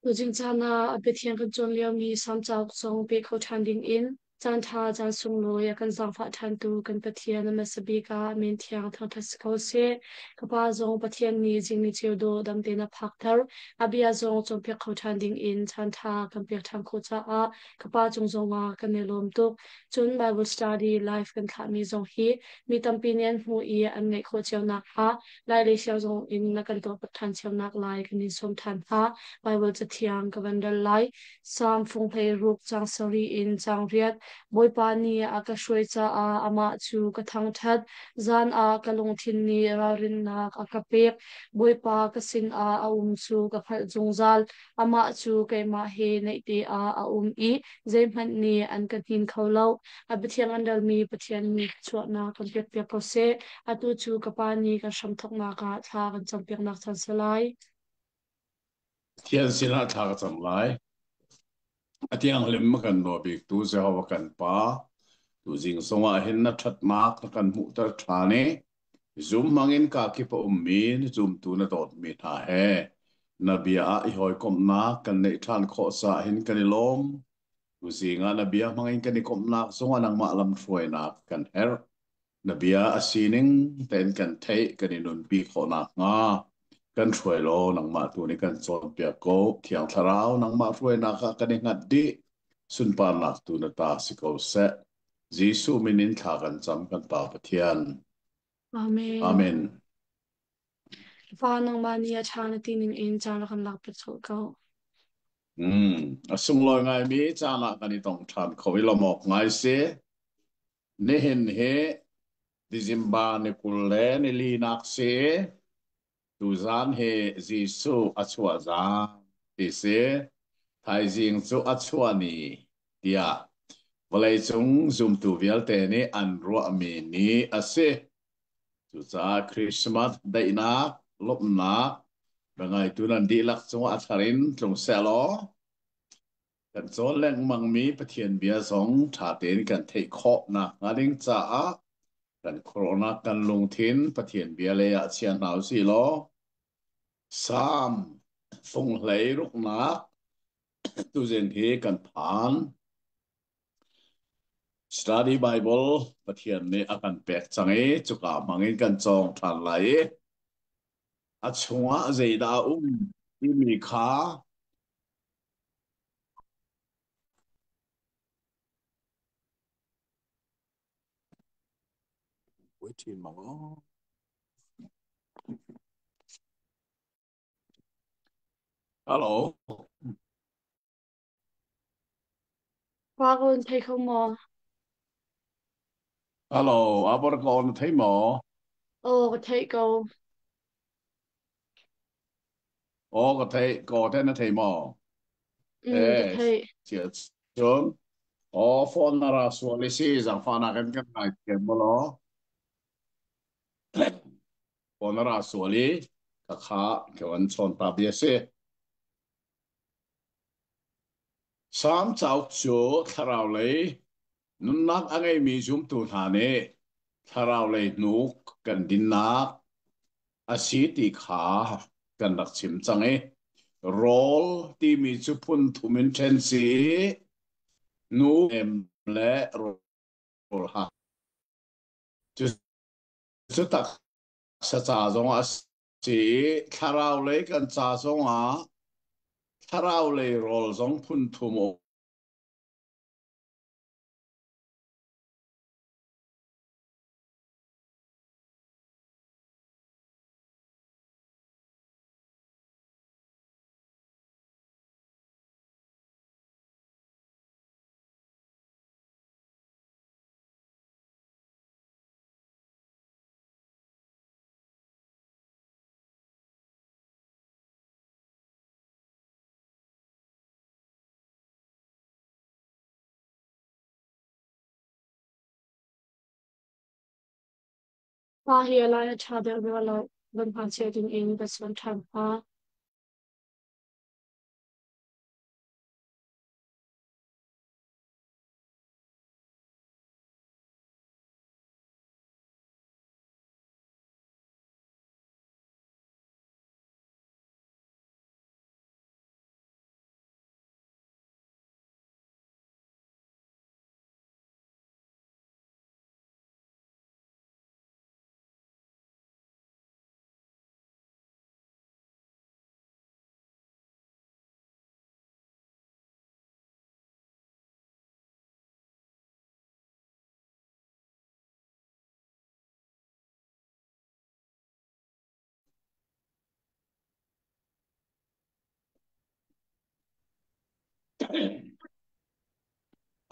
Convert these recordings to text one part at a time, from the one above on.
Lujing chana a bithian kan chon liam mi sam chau song pe kho than ding in chan tha chan sung lo ya kan zang pha than tu kan pathian na sabi ka min thiang thang thas ko se ka pa zong pathian ni jing ni cheu do dam te na phak thar abia zong chon pe kho than ding in chan tha kan pe thang kho cha a ka pa chung zong wa kan ne lom tu chun bible study life kan kha mi zong hi mi tam pi nen hu i an ngai kho cheu nak ha lai le xiao zong in na kan to pathan cheu nak lai kan ni som than ha Bible cha thiang ka vandal lai sam phung phei ruk chang sori in chang riat boy pa ni a ka shroi cha a ama chu ka thang that zan a ka lung thin ni ra rin na ka pek boy pa ka sin a chu ka phal zung zal ama chu ke ma he nei te a i zai man ni an ka tin kholo a bithiang andal mi pathian ni chuat na kan pek pek ko se atu chu ka pa ni ka sham thok na ka tha kan cham pek nak chan salai 天先那他个怎么来？啊，这样连么กัน罗比都是好กันpa，都是送啊，hen na chat mark na kan mu ta thane zoom mangin ka ki pa ummin zoom tu na dot mi tha he na bia a i hoi kom na kan nei than kho sa hen kan ni lom tu si nga na bia mangin kan ni kom na songa nang ma lam thoi na kan her na bia a sining ten kan thei kan ni nun pi kho na nga kan thoi lo nang ma tu ni kan chon pia ko thiang tharau nang ma thoi na ka kan ni ngat di sun pa nak tu na ta si ko se Giêsu minin thla kan cham kan pa pathian Amen Amen. Vanang mania chana tinin in chana kan lak pe chol ko. Asung loi ngai mi chana kan i tong than khoi lo mok ngai se ne hen he dizimba ne kulle ne li nak se tu zan he Giêsu achua za ti se thai jing chu achua ni tia walai chung zum tu vial te ni an ro mi ni ase tu cha Christmas dai na lop na bangai tu nan di lak chung atharin chung selo kan zon leng mang mi pathian bia zong tha ten kan thei kho na ngaling cha a kan corona kan lung thin pathian bia le a chian nau si lo sam phong hlei ruk na tu zen hi kan phan study bible pathian ne akan pek change chuka mangin kan chong than lai a chunga zeida i mi kha waiting mang hello Qua con thấy không mò. hello abor kon thấy mo Ồ, có thấy câu. có thấy có thế nó thấy mò Có ê thấy. chia sớm phone na ra so le si rằng phone na kan nai ke mo lo phone na ra so le ka kha ke wan chon ta bia se sam chau chu tharau le nun nak angai mi zum tu tha ne tharau le nuk kan din nak a si ti kha kan dak chim chang e rol ti mi chu pun thumin chen si nu em le rol ha chu chu tak sa cha zong a si tharau le kan cha zong a tharau le rol zong phun thum Qua hi lại cha được rồi là vẫn còn chơi tin in bớt vẫn thầm ha.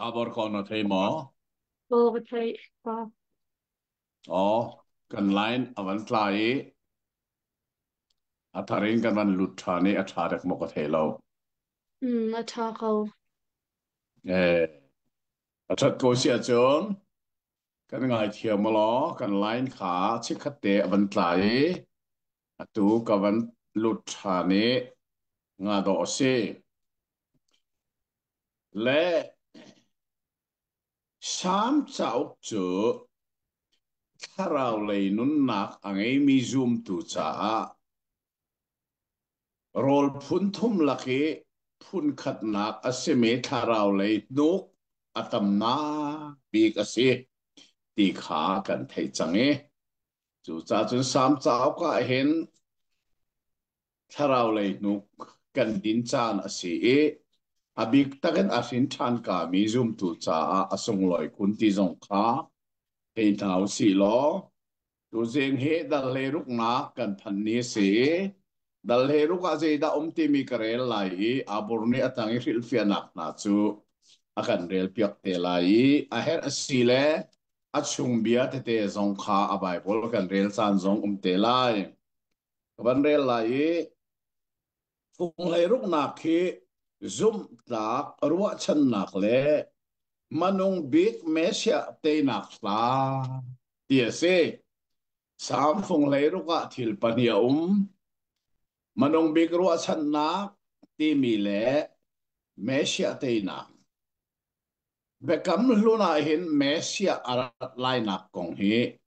abor kono thei mo ô cái thấy và oh kan line avan tlai atharin kan van lut thani atharak mo ko thelo à cha câu eh athat ko sia chon kan ngai thiam mo lo kan line kha chikhate avan tlai atu ka van lut thani nga do se le sam chau chu tharau lei nun nak angai mi zoom tu cha rol phun thum laki phun khat nak aseme tharau lei nuk atam na bik ase ti kha kan thei change chu cha chun sam chau ka hen tharau lei nuk kan din chan ase abik taken asin than ka mi zoom tu cha asong loi kun ti zong kha hei nau si lo tu zeng he dal le ruk na kan phan ni se dal he ruk a je da ti mi karel lai abur ni atang ril fia nak na chu akan rel piak te lai a her si le a chung bia te zong kha a bai bol kan rel san zong te lai kan rel lai phung le ruk na khi zum tak ruwa chan nak le manung big mesia te nak la tia se sam phung le ruk a thil pania manung big ruwa chan nak ti mi le mesia te nak bekam luna hin mesia arat lai nak kong hi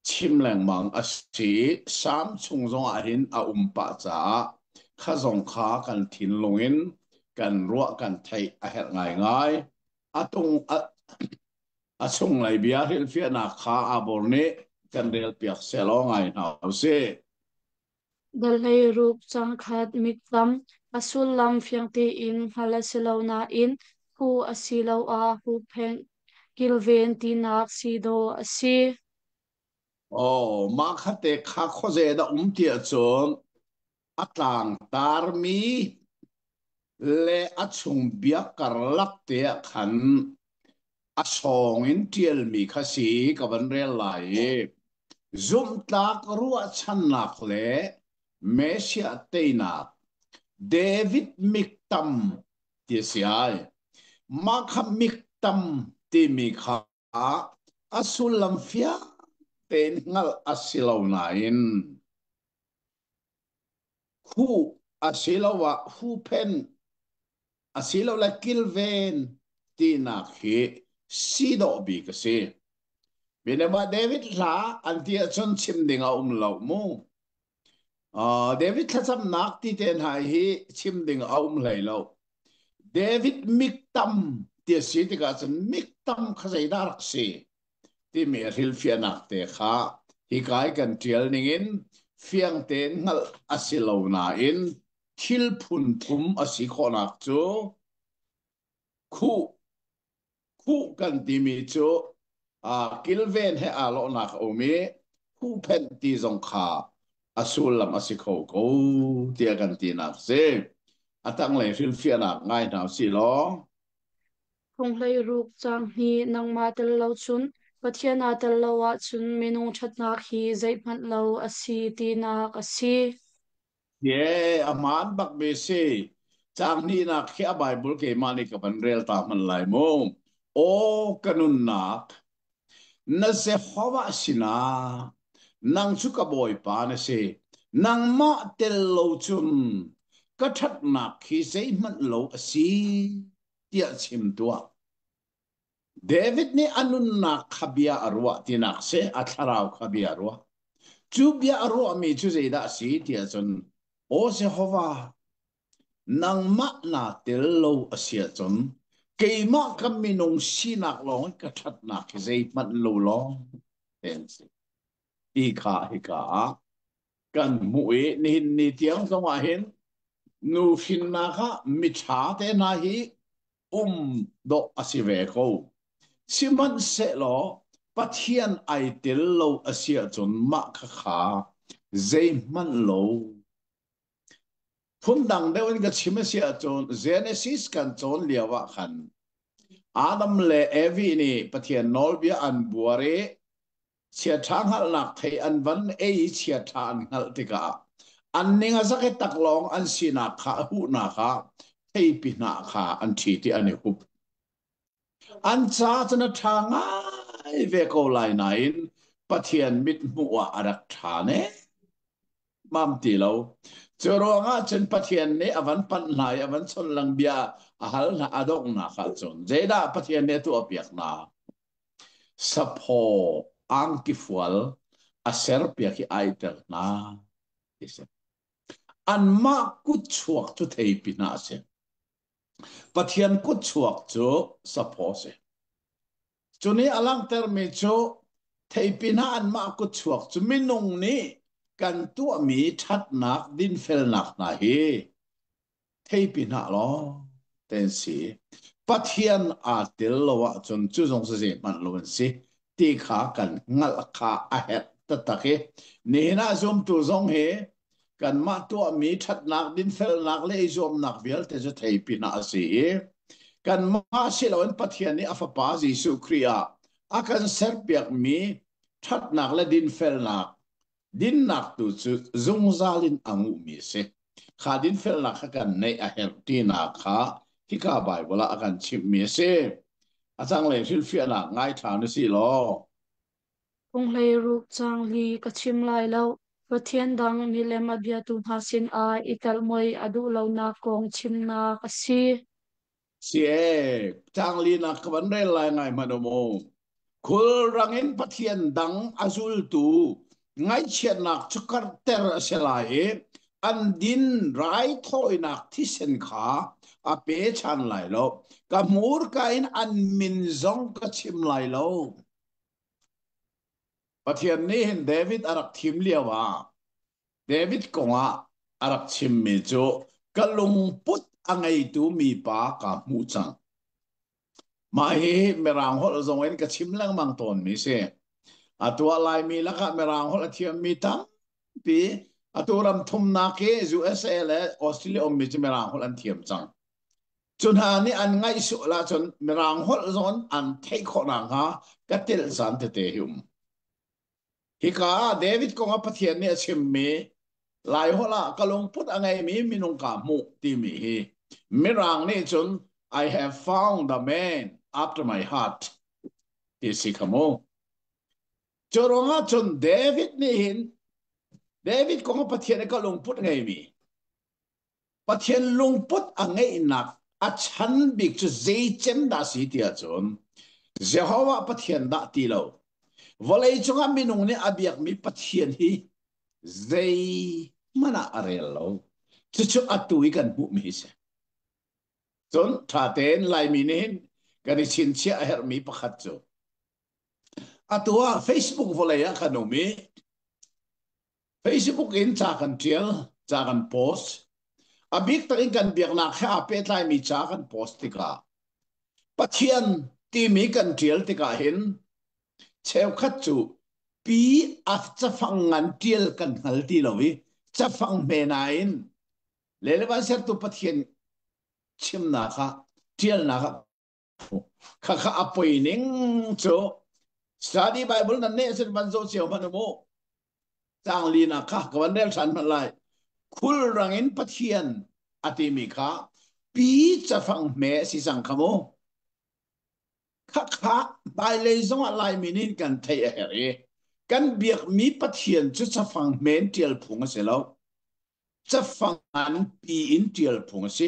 chim leng mang asi sam chung zong a hin a pa cha kha zong kha kan thin lungin kan ruwa kan thai a her ngai ngai atung a chung lai bia hil fia na kha a bor ne kan rel piak se lo ngai na se dal hay rup chang khat mit lam asul lam phiang te in hala silo na in hu asilo a hu pheng kilven ti nak si do asi oh ma khate kha khoje da tia chon atlang tar mi le achung bia karlak te khan asong in tiel mi khasi ka ban rel lai zum tak ruwa chan nak le mesia teina david miktam ti siai ma kha miktam ti mi kha asulam fia ten ngal asilo na in hu asilawa hu pen asilo la kilven ti na khi sido bi ka se binaba david la antia chon chim dinga lo mu david thacham nak ti ten hai hi chim ding lai lo david miktam ti si ti ka chon miktam khazai dar se ti me ril fia nak te kha hi kai kan tial ningin fiang ten ngal asilo na in thil phun thum asi khonak chu khu khu kan ti mi chu kilven he a lo nak o mi khu pen ti zong kha asul lam asikho ko tia kan ti nak se atang le fil fia nak ngai naw si lo phong hay rup chang hi nang ma tel lo chun pathiana tel lo wa chun minung that nak hi zai phat lo asi ti nak asi ye aman bak be se chang ni nak khia bible ke mani ka ban rel ta man lai mo o kanun nak na se hawa sina nang chu ka boy pa na se nang ma tel lo chun ka that na khi sei man lo asi tia chim tua david ni anun na khabia arwa tinak se atharau khabia arwa chu bia arwa mi chu sei da si tia chun o se hawa nang ma na tel lo asia chun keima kaminong sinak long ka that na khi sei man lo long ten se ika ika kan mu'i ni tiang zonga hin nu fin na kha mi cha te na hi do asive ko siman se lo pathian ai tel lo asia chon ma kha kha zai man lo phun dang de wen ka chimesia chon Genesis kan chon liawa khan Adam le Evi ni pathian nolbia an buare chia thang hal nak thei an van ei chia than hal tika an ninga zake taklong an sina kha hu na kha thei pi na kha an thi ti ani hup an cha chana thanga ve ko lai nain pathian mit muwa arak thane mam ti lo choronga chen pathian ne avan pan lai avan chon lang bia ahal na adok na kha chon jeda pathian ne tu apiak na sapho ang ki fual aser pia ki aitel na ise an ma kut chuak tu thei pina se pathian kut chuak chu sapho se chuni alang ter me chu thei pina an ma kut chuak chu minung ni kan tu mi that nak din fel nak na hi thei pina lo ten si pathian a til lo wa chun chu jong se man lo si ti kha kan ngal kha a het ta ta ke ni na zum tu zong he kan ma tu mi that nak din fel nak le zom nak vel te je thei pina si kan ma si lo en pathian ni afa pa Jesu Kria akan ser piak mi that nak le din fel nak din nak tu chu zung zalin angu mi se kha din fel nak kan nei a her ti na kha hi ka Bible akan chim mi se achang le thil fia na ngai tha na si lo Kung lay ruk chang li kachim lai lo pathian dang ni lem abia tu hasin a ital moi adu lo na kong chim na kasi si chang li na kaban re lai ngai manomo khul rangin pathian dang azul tu ngai chiat nak chukar ter selai an din rai thoi nak thi sen kha a pe chan lai lo ka mur ka in an min zong ka chim lai lo pathian ni hin David arak thim liawa David konga arak chim mi cho kalung put angai tu mi pa ka mu chang mai merang hol zong en ka chim lang mang ton mi se atua lai mi laka merang hol athiam mi tam pi aturam thum na ke USA le Australia om mi merang hol an thiam chang chun ha ni an ngai su la chun merang hol zon an thei kho na ha ka tel san te te hum hi ka David ko nga pathian ni achim mi lai hola kalong put angai mi minung ka mu ti mi hi merang ni chun I have found the man after my heart ti si kamo choronga chun David ni hin David ko nga pathian ka lungput ngai mi pathian lungput angai nak a chan big chu zei chem da si tia chun Jehovah pathian da ti lo volei chunga minung ni abiak mi pathian hi zei mana arel lo chu chu atui kan bu mi se chun tha ten lai mi nin kan chin chia her mi pakhat chu atua Facebook volei a kanomi Facebook in cha kan tial cha kan post abik takin kan biak na kha apet lai mi cha kan post tika pathian ti mi kan tial tika hin cheu khat chu pi af cha fangan tial kan hal ti lowi cha fang me nain lele ban ser tu pathian chim na kha tial na kha kha apoi ning chu study Bible nan ne sen ban zo cheu man mo chang li na kha ka ban rel san man lai khul rangin pathian ati mi kha pi cha fang me si sang khamo kha kha bai le zong lai minin kan thei a heri kan biak mi pathian chu cha fang men tial phung se lo cha fang an pi in tial phung si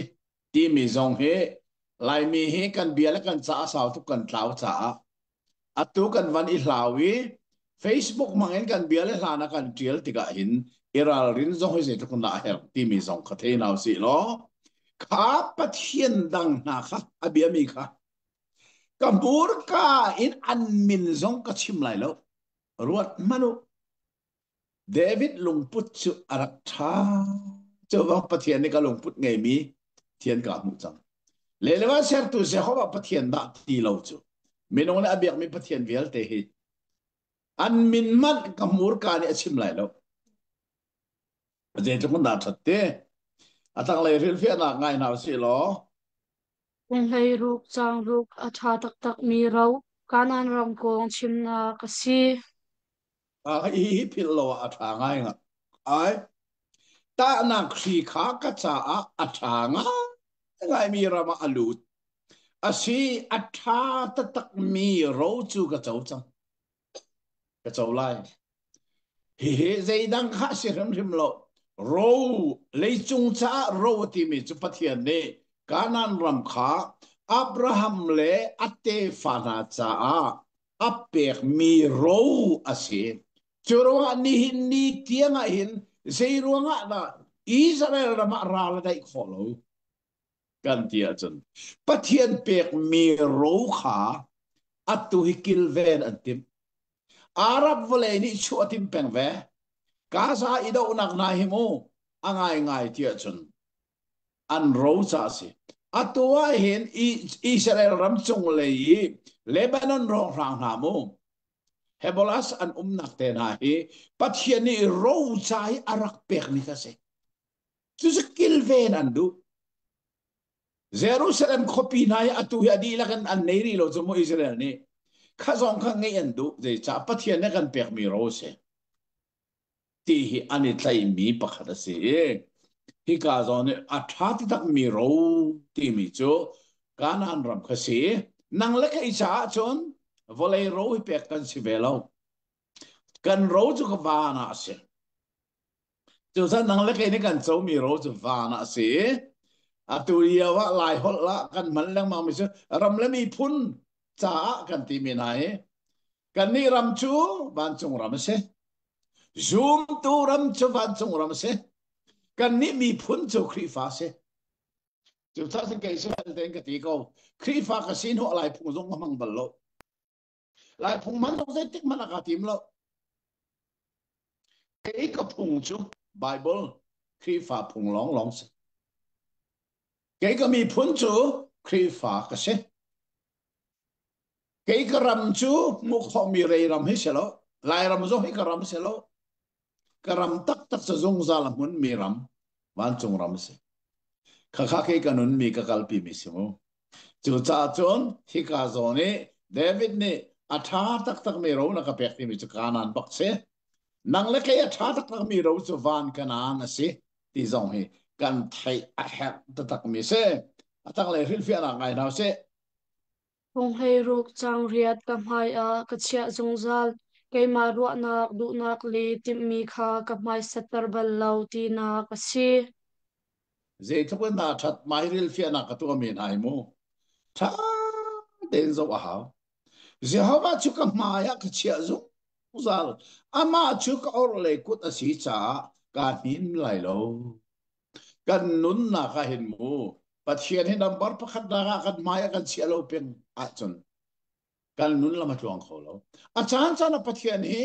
ti mi zong he lai mi he kan bial kan cha saw tu kan tlau cha atu kan van i hlawi Facebook mangen kan bial hla na kan tial tiga hin iral rin zong he se tu na her ti mi zong kha thei naw si lo kha pathian dang na kha abia mi kha kabur ka in an min zong ka chim lai lo ruat manu David lungput chu arak tha chu wa pathian ni ka lungput ngai mi thian ka mu chang le le wa ser tu se ho pathian da ti lo chu minong na abiak mi pathian vel te hi an min man ka mur ka ni achim lai lo je tu kun da thatte atang le ril fian na ngai nào si lo kung hei ruk chang ruk a tha tak tak mi ro kanan ram kong chim na ka si a hi phil lo a tha ngai nga ai ta na khri kha ka cha a tha nga ngai mi rama alut asi a tha ta tak mi ro chu ka chau chang ka chau lai hi he zai dang kha si rim rim lo ro le chung cha ro ti mi chu pathian ne kanan ram kha Abraham le ate fana cha a apek mi ro asi churonga ni hin ni tianga hin zeiruanga na Israel rama ral dai kholo kan tia chun pathian pek mi ro kha atu hikil ven antim Arab vole ni chu atim peng ve Gaza ida unak na himu angai ngai tia chun an ro cha si atua hin Israel ram chung le Lebanon ro rang na mu Hebolas an umnak te na hi pathian ni ro chai arak pek ni ka se tu se kilven andu Jerusalem kopi na ya atu ya di lakan an neiri lo mo Israel ni khazong kha ngai andu je cha pathian ne kan pek mi ro se ti hi ani tlai mi pakhat se hi ka zon ne athati tak mi ro ti mi cho kanan ram kha se nang le kai cha chon volei ro hi pek kan si velo kan ro chu ka va na se chu sa nang le kai ni kan cho mi ro chu va na se atu ya wa lai hol la kan man lang ma mi se ram le mi phun cha kan ti mi nai kan ni ram chu ban chung ram se zoom tu ram chu ban chung ram se kan ni mi phun chu khri fa se chu sa se kai se den ka ti ko khri fa ka sin ho lai phung zong mang bal lo lai phung man zong se tik man ka tim lo cái cái phùng chú Bible khi phá phùng long long se cái mi phun chú khi phá cái se cái ram chú mục họ mi rei ram hết sẽ lo lại ram zo hết cái ram sẽ lo cái ram tắc tắc sa zong za lam mun mi ram van chung ram se kha kha cái kanun mi ka kalpi mi se mo chú cha chon hi ka zo ne David ne atha tak tak mi ro na ka pek ti mi chu kanan bak se nang le ke tha tak tak mi ro chu van kana na si ti zong hi kan thai a hek ta tak mi se atak le ril fia na ngai nau se kung hei ruk chang riat ka hmai a ka chia zung zal keima ruah nak duh nak li tim mi kha ka hmai satar bal lo ti na ka si ze thap na that mai ril fia na ka tu mi nai mo tha den zo a ha ze ha ba chu ka ma ya ka chia zung zal ama chu ka or le kut a si cha ka nin lai lo kan nun na ka hin mu pathian hin number pakhat na kan maya kan chia lo pen a chon kan nun lama chuang kho lo a chan chan a pathian hi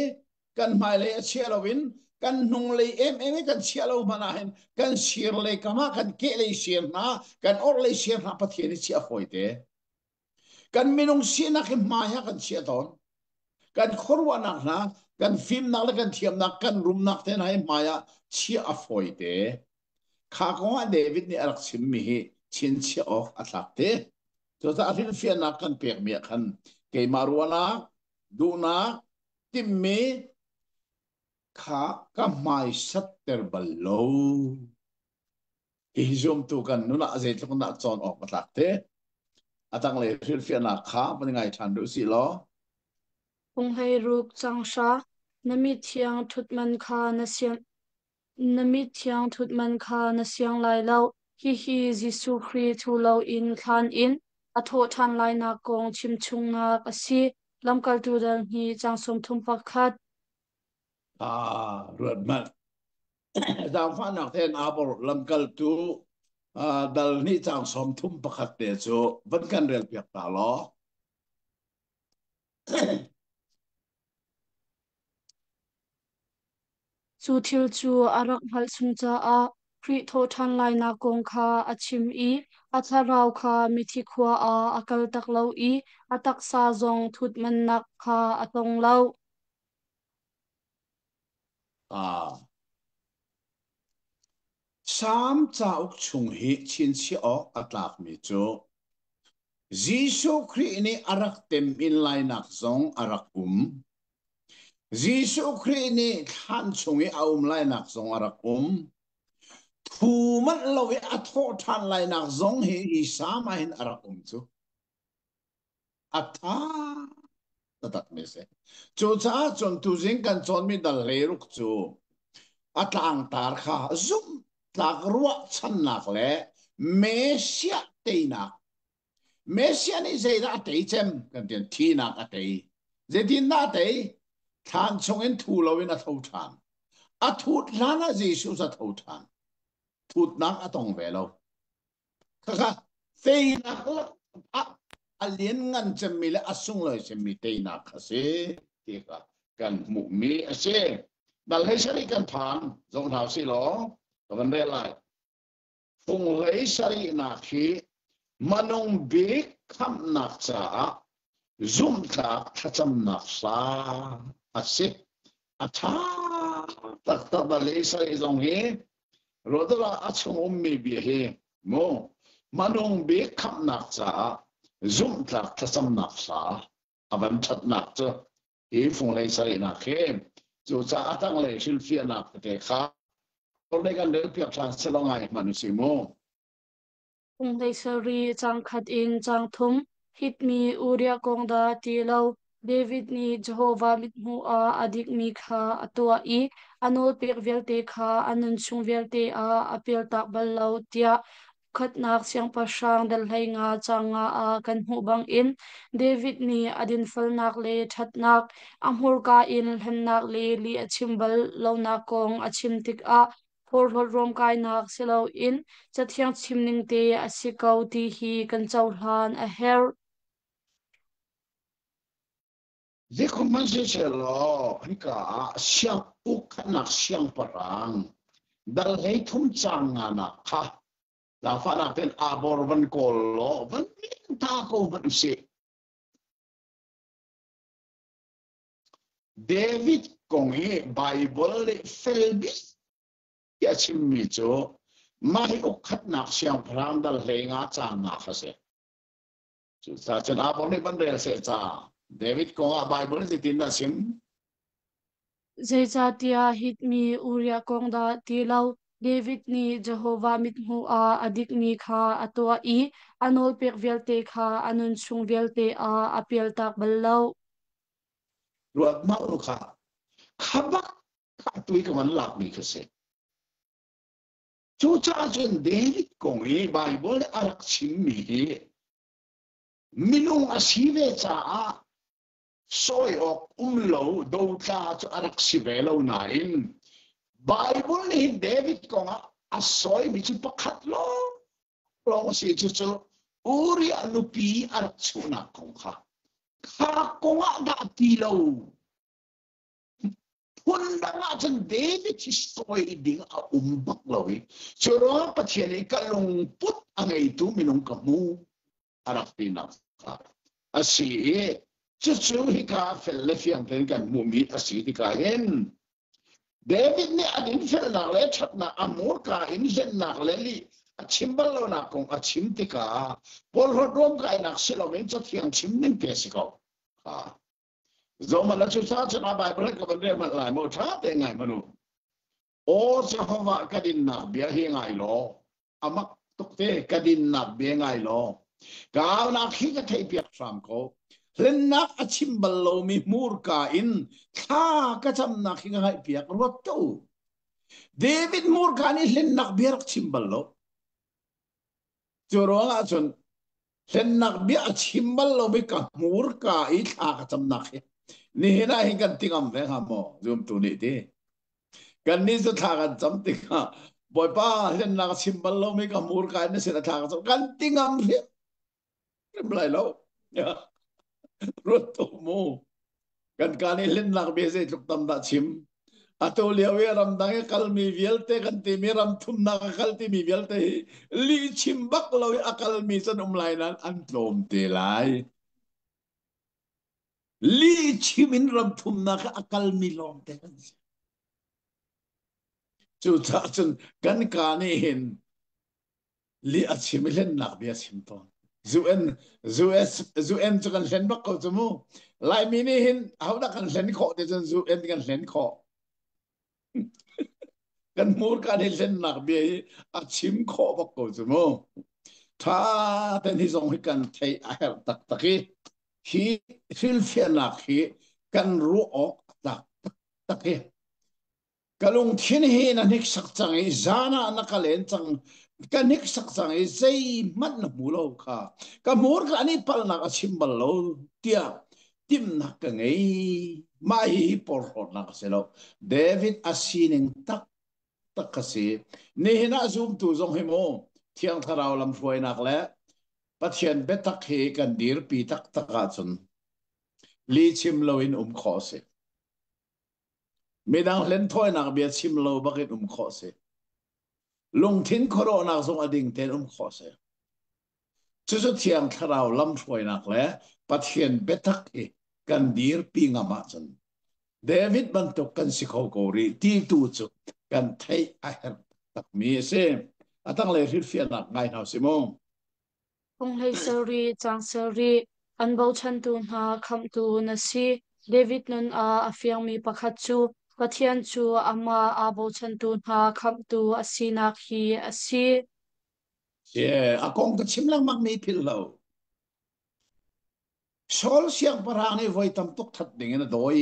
kan mai le chia lo win kan nung le em kan chia lo mana hin kan shir le kama kan ke le shir na kan or le shir na pathian hi chia foi te kan minung sina ke maya kan chia ton kan khorwa nak na kan film nak le kan thiam nak kan rum nak te na maya chia a foi te kha ko David ni arak sim mi hi chin chia ok atlakte to ta athil fia na kan pek mi khan ke marwana du na timmi kha ka mai satter ballo hi zum tu kan nuna azai tluk na chon ok atlakte atang le athil fia na kha pan ngai than du si lo kung hei ruk chang sha nami thiang thut man kha na siang nami thiang thut man kha na siang lai lo hi Jisu Kri thu lo in khan in a tho than lai na kong chim chung na ka si lam kal tu dal hi chang som thum pakhat ruat man dang fa nak ten abor lam kal tu dal ni chang som thum pakhat te chu van kan rel piak ta lo chu thil chu arak hal chung cha a Kri tho than lai na kong kha a chim i a tharau kha mi thi khwa a akal tak lo i a tak sa zong thut man nak kha a tong lo à sam cha uk chung hi chin chi ok atlak mi chu Jisu Christ ni arak tem in lai nak zong arak Jisu Christ ni than chungi aum lai nak zong arak thu man lawi atho than lai nak zong hi sama hin arak chu atha tatat me se chu cha chon tu jing kan chon mi dal le ruk chu atlang tar kha zum tlak ruwa chan nak le mesia te nak mesia ni ze da te chem kan tian thi nak a te ze din na te than chung en thu lawin a tho than a thut lana jesu sa tho than thut nak atong ve lo kha te nak alien ngan chemi le asung lo chemi te nak ase ti ka kan mu mi ase dal hai sari kan phan zong thao si lo to kan re lai phung lei sari na khi manong bi kham nak cha zum ka thacham nak sa ase atha tak ta dal hai sari zong he rodala achung mi bi he mo manong bi kham nak cha zum tlak thasam nak sa avan that nak cho e phung lei sai nak khe chu cha atang le sil fia nak te kha ko le kan le piak than selongai manusimo Kung lei sari chang khat in chang thum hit mi uria kong da ti lo David ni Jehovah mit mu a adik mi kha atua I anol pek velte kha anun chung velte a apel tak bal lo tia khat nak siang pa sang dal hai nga changa a kan hu bang in David ni adin fal nak le that nak amhur ka in han nak le li achim bal lo na kong achim tik a phor hol rom kai nak selo in chathiang chimning te asikau ti hi kan chau hlan a her ze ko man se se lo ni ka siang pu khanak siang parang dal hei thum chang nga na kha la fa na ten abor van ko lo van ta ko van se David kong he Bible le felbi ya chim mi cho mai ok khat nak siang parang dal hei nga chang nga kha se chu sa chen abor ni ban re se cha David kong a Bible ni tin na sim Zaizatia hit mi uria kong da ti lo David ni Jehovah mit mu a adik mi kha atua I anol pek velte kha anun chung velte a apel tak bal lo ruat mau kha khabak kha tui ka man lak mi kha se chu cha chen David kong e Bible arak chim mi minung asive cha a soi ok lo do cha chu arak sivelo na in Bible ni David kong a soi mi chu pakhat lo lo si chu chu uri anupi arak chuna kong kha kha kong da ti lo Hunda nga chen David si soi ding a umbak lawi churo pathiani kalung put angai tu minung kamu arak pinak asi chu chu hi ka fel le fiang ten kan mu mi asi ti ka hen David ni adin fel na le chat na amur ka in zen na le li achim balo na kong achim ti ka pol rodom ka inak silo men chat fiang chim nin pesiko ha Zoma la chu sa cha ba ba ka ban re man lai mo tha te ngai manu o Jehovah kadin na bia hi ngai lo amak tuk te kadin na bia ngai lo Kau nak hingga thei piak sam ko len nak achim ballo mi mur ka in kha ka cham nak hingga hai piak rot to David mur ka ni len nak biak chim ballo jorong a chon len nak biak chim ballo mi ka mur ka i kha ka cham nak ni hina hingga tingam ve ha mo zum tu ni ti kan ni su tha kan cham ti ka boy pa len nak chim ballo mi ka mur ka ni se tha ka cham kan tingam ve lại lâu rốt tổ mô kan kani len nak beze tuk tam da chim ato liawe ram dange kal mi vielte kan ti mi ram thum na kal ti mi vielte li chim bak lawi akal mi san lainan an tlom te lai li chimin ram thum na akal mi lom te kan chu cha chun kan ka ni hin li achim len nak bia sim ton zu en chu kan len bak ko chu mu lai mi ni hin hau da kan len kho de chun zu en kan len kho kan mur ka ni len nak bia hi achim kho bak ko chu mu tha ten hi zong hi kan thei a her tak taki hi fil fia nak hi kan ru ok tak taki kalung thiên hi na nik sak chang i zana na kalen chang ka nik sak chang i zai mat na mu lo kha ka mur ka ni pal na ka simbal lo tia tim na ka ngei mai hi por hot na ka se lo David asining tak tak ka se ni hina zoom tu zong hi mo thiang tharau lam foi nak le pathian betak he kan dir pi tak taka chun li chim lo in kho se medang len thoi nak bia chim lo bakit kho se lung thin corona zong ading ten kho se chu chu thiang tharau lam thoi nak le pathian betak e kan dir pi ngama chun David ban to kan sikho ko ri ti tu chu kan thei a her tak mi se atang le rir fian nak ngai nau se mo Kung hei sari chang sari an bau chan tu na kham tu na si David nun a afiang mi pakhat chu pathian chu ama a bau chan tu na kham tu asina khi asi ye a kong ka chim lang mak mi phil lo sol siang parang ni voi tam tok that ding na doi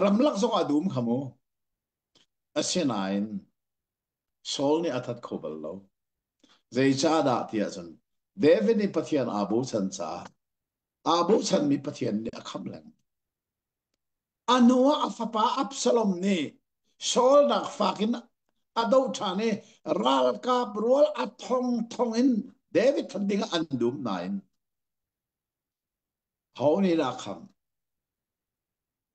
ram lak zong adum khamo asinain sol ni athat khobal lo zai cha da tia chun David ni pathian abu chan cha abu chan mi pathian ni akham lang anua afapa Absalom ni sol nak fakin ado thane ral ka brol athong thongin David thanding andum nain hawni la kham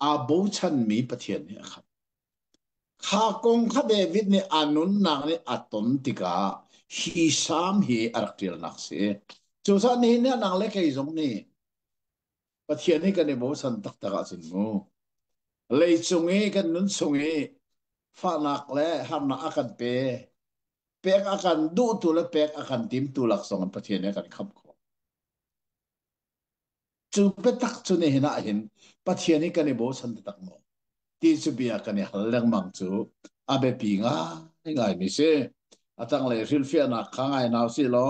abu chan mi pathian ni akham kha kong kha David ni anun nang ni aton tika hi sam hi araktil nak se chu sa ni na nang le kai zong ni pathian ni kan ni bo san tak taka sin mo lei chungi kan nun chungi fa nak le ham na akan pe pek akan du tu le pek akan tim tu lak song an pathian ni kan kham ko chu pe tak chu ni hina hin pathian ni kan ni bo san tak mo ti chu bia kan ni hal lang mang chu abe pi nga ngai mi se atang le ril fia na khangai naw si lo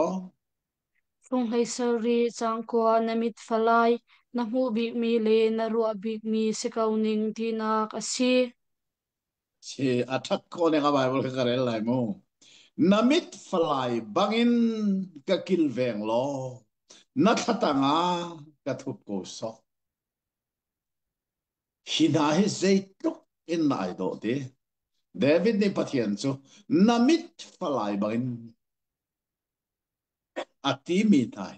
kung hei sari chang kwa namit falai na mu bi mi le na ru bi mi se kau ning ti nak asi si athak ko ne nga bible ka rel lai mo namit falai bangin ka kil veng lo na thatanga ka thup ko so hina hi zeituk in nai do te David ni pathian chu namit falai bangin ati mi thai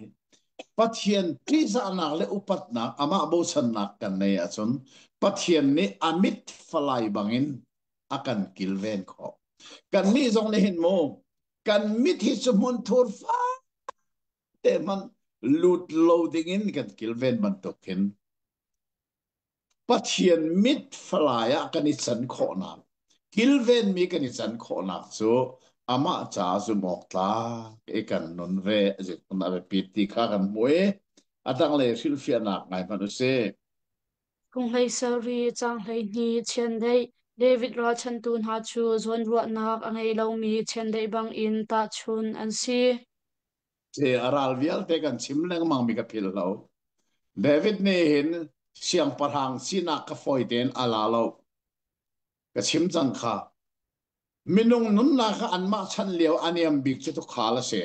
pathian ti za nak le upat nak ama bo san nak kan nei achon pathian ni amit falai bangin akan kilven kho kan mi zong le hin mo kan mit hi chu mun thur fa te man lut loading in kan kilven man token pathian mit falaya kan i chan kho na kilven mi kan i chan kho na so ama cha zu mok ta e kan non ve je na be piti kha kan moe atang le fil fia nak ngai man se kung hei sari chang hei ni chen dei David ra chan tu na chu zon ruat nak angai lo mi chen dei bang in ta chun an si se aral vial te kan chim leng mang mi ka phil lo David ne hin siang parhang sina ka foi ten ala lo ka chim chang kha minung nun na kha an ma chan leo aniam bik chu to khala se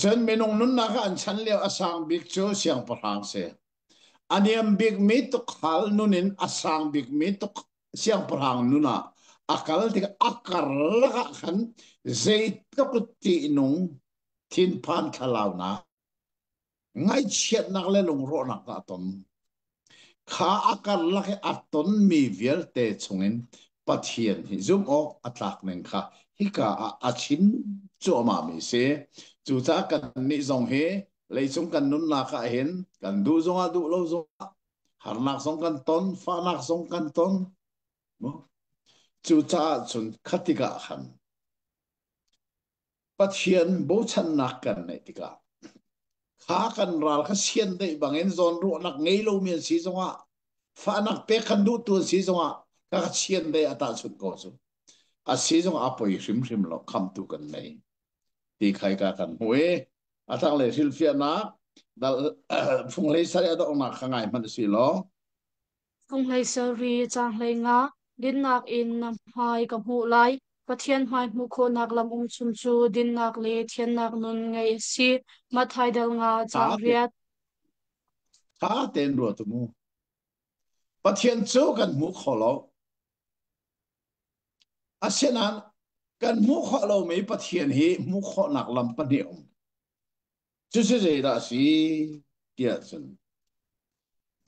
zen minung nun na kha an chan leo asang bik chu siang parhang se aniam bik mi to khal nunin asang bik mi to siang parhang nuna akal tik akar la khan zei to ti nung thin pan thalaw na ngay chiat nak le lung ro nak ta ton kha akar la ke aton mi vial te chungin pathian hi zum o atlak neng kha hi ka a chin cho ma mi se chu cha kan ni zong he lei chung kan nun na kha hen kan du zong a du lo zong har nak song kan ton fa nak song kan ton mo chu cha chun khatika khan pathian bo chan nak kan nei tika kha kan ral kha sian dei bangin zon ru nak ngei lo mian si zonga fa nak pe khan du tu si zonga ka sian dei ata chun ko chu a si zonga apoi hrim hrim lo kham tu kan nei ti khai ka kan hue atang le sil fia na dal phung le sa ya do na khangai man si lo Phong lei sari chang lei nga din nak in nam hai ka mu lai pathian hai mu kho nak lam chum chu din nak le thian nak nun ngai si ma thai dal nga chang riat kha ten ro tu mu pathian chu kan mu kholo asenan kan mu kholo me pathian hi mu kho nak lam pa ni om chu se je da si tia chen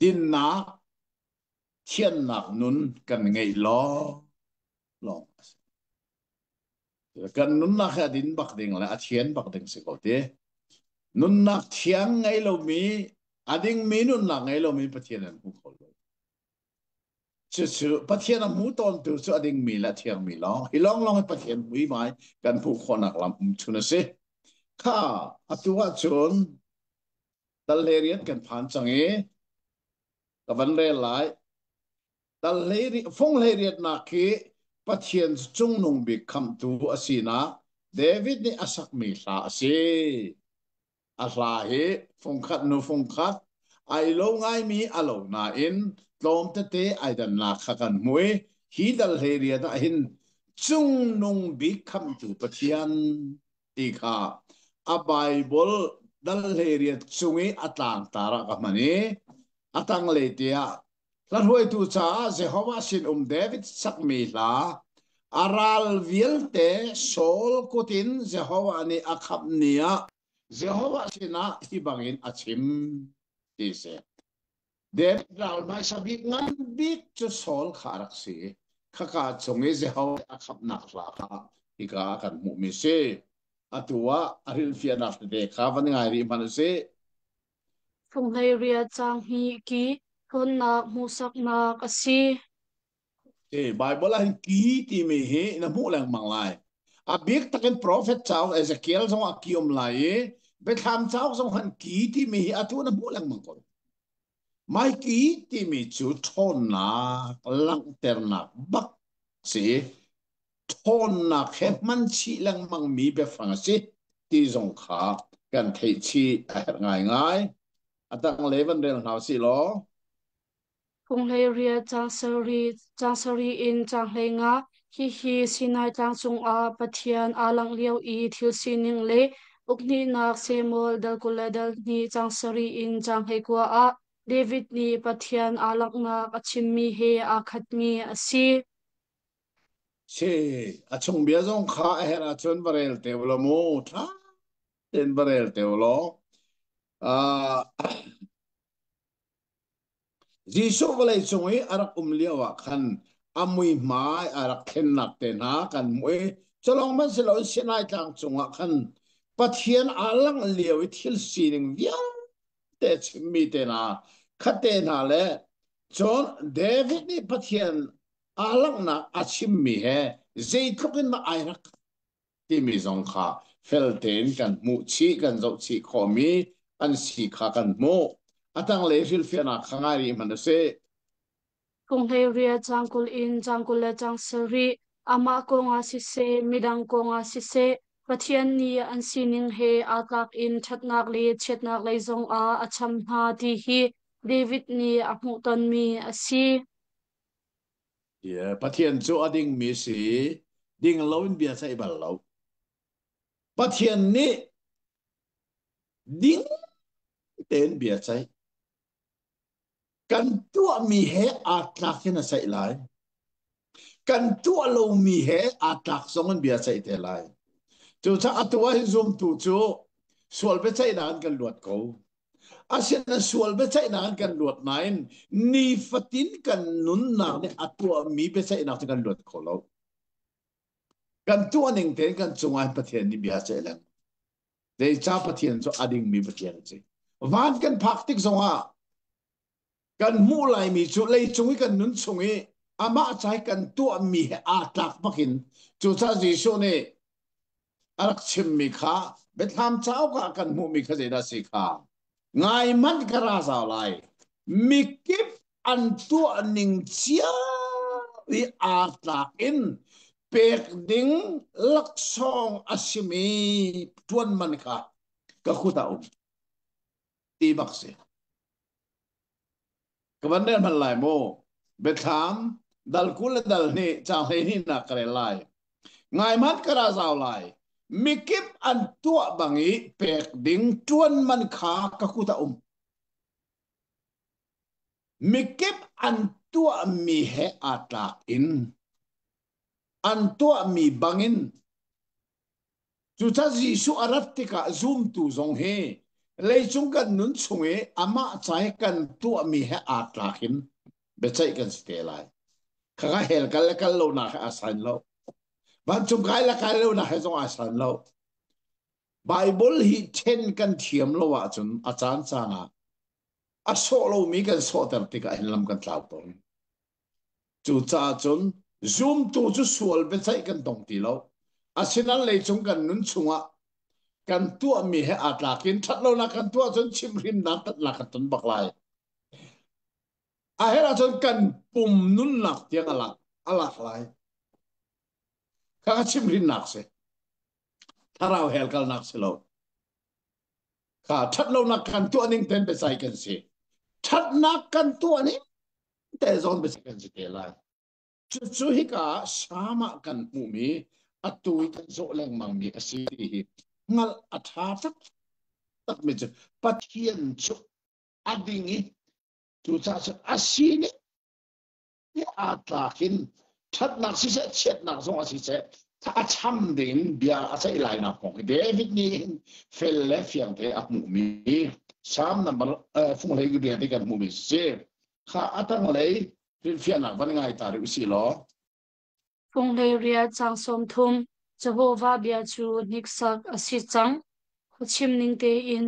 din na thian nak nun kan ngai lo lo kan nun na kha din bak ding la a thian bak ding se ko te nun nak thiang ngai lo mi ading mi nun nak ngai lo mi pathian an mu kholo chu pathian a mu ton tu chu ading mi la thiang mi lo hi long long pathian hui mai kan pu kho nak lam chuna se kha atua chun dal leriat kan phan change ka van re lai dal leri phong leriat na ki pathian chung nung bi kham tu asina David ni asak mi sa ase a hla he phong khat nu phong khat ai lo ngai mi alo na in tlom te te ai dan na kha kan mui hi dal leriat a hin chung nung bi kham tu pathian ti kha a Bible dal leriat chungi atang tara ka mani atang le tia lan huai tu cha Jehovah sin David sak mi la aral vilte sol kutin Jehovah ni akhap nia Jehovah sina hibangin achim ti se David ral mai sabi ngan bik chu sol kharak si khaka chungi Jehovah akhap nak la kha ika kan mu mi se atua aril fiana de khavan ngai ri man se phong lei ria chang hi ki thon nak mu sak nak asi Bible ang ki ti mi he na mu lang manglai a big takin prophet chaw Ezekiel song akiom lai betham chaw song han ki ti mi atu na mu lang mangkol mai ki ti mi chu thon na lang ter na bak si thon na khem man chi lang mang mi be fang si ti zong kha kan thei chi ngai ngai atang leven del naw si lo phong lei ria chang sari in chang lei nga hi sinai chang chung a pathian alang liao I thil sining le ukni nak semol dal kula dal ni chang sari in chang hei kwa a David ni pathian alak na achim mi he a khat mi asi se achung bia zong kha hera chon barel te lo mo tha ten barel te lo a jisu vale chungi arak umliawa khan amui mai arak khen nak te na kan mui cholong man se lo sinai tang chunga khan pathian alang liawi thil sining via te chimi te na khate na le chon David ni pathian alang na achim mi he zai thukin na airak ti mi zong kha felten kan mu chi kan zo chi khomi an si kha kan mu atang le fil fiana khangari man se kung hei ria changkul in changkul le chang sari ama ko nga si se midang ko nga si se pathian ni an sining he atak in thatnak le chetnak le zong a acham na ti hi David ni ahmu ton mi asi yeah pathian chu ading mi si ding lawin bia sai bal law pathian ni ding ten bia sai kan tua mi he atlak na sai lai kan tua lo mi he atlak songan bia sai te lai chu cha atua hi zoom tu chu sual be chai dan kan luat ko asian na sual be chai dan kan luat nain ni fatin kan nun na ne atua mi be chai na kan luat ko lo kan tua ning te kan chungai pathian ni bia chai lang dei cha pathian chu ading mi pathian chai van kan phak tik zonga kan mu lai mi chu lei chungi kan nun chungi ama chai kan tu mi a tak makin chu cha jisu ne alak chim mi kha betham chau ka kan mu mi kha da si kha ngai man kara sa lai mi kip an tu ning chia wi a tak in pek ding lak song asimi tuan man kha ka khuta ti bak se kaban man lai mo betham dal kul dal ni chang ni na kare lai ngai mat kara zaw lai mikip an tua bangi pek ding tuan man kha ka kuta mikip an tua mi he ata in an tua mi bangin chu cha jisu aratika zoom tu zong he leichung kan nun chunge ama chai kan tua mi he ata in bechai kan ste lai kha hel kal lo na asan lo ban chung kai la kai lo na he zong asan lo Bible hi ten kan thiam lo wa chun achan changa a so lo mi kan so tar tika hin lam kan tlau ton chu cha chun zoom tu chu sual be chai kan tong ti lo asinan le chung kan nun chunga kan tu mi he atla kin that lo na kan tu chun chim rim na tat la kan ton bak lai a hera chun kan pum nun nak tiang alak lai ka chim rim nak se tharau hel kal nak se lo ka that lo na kan tu aning ten be sai kan se that na kan tu aning te zon be sai kan se te lai chu hi ka sama kan mu mi atui kan zo leng mang mi asi hi ngal atha tak me chu pathian chu adingi chu cha chu asini ni atlakin that nak si se chet nak zo asi se ta cham ding bia asai lai na kong David ni fel le fiang te ap mu mi sam number phung lei gu de kan mu mi se kha atang lei phian nak ban ngai ta ri si lo phung lei ria chang som thum Jehovah bia chu niksak asi chang chim ning te in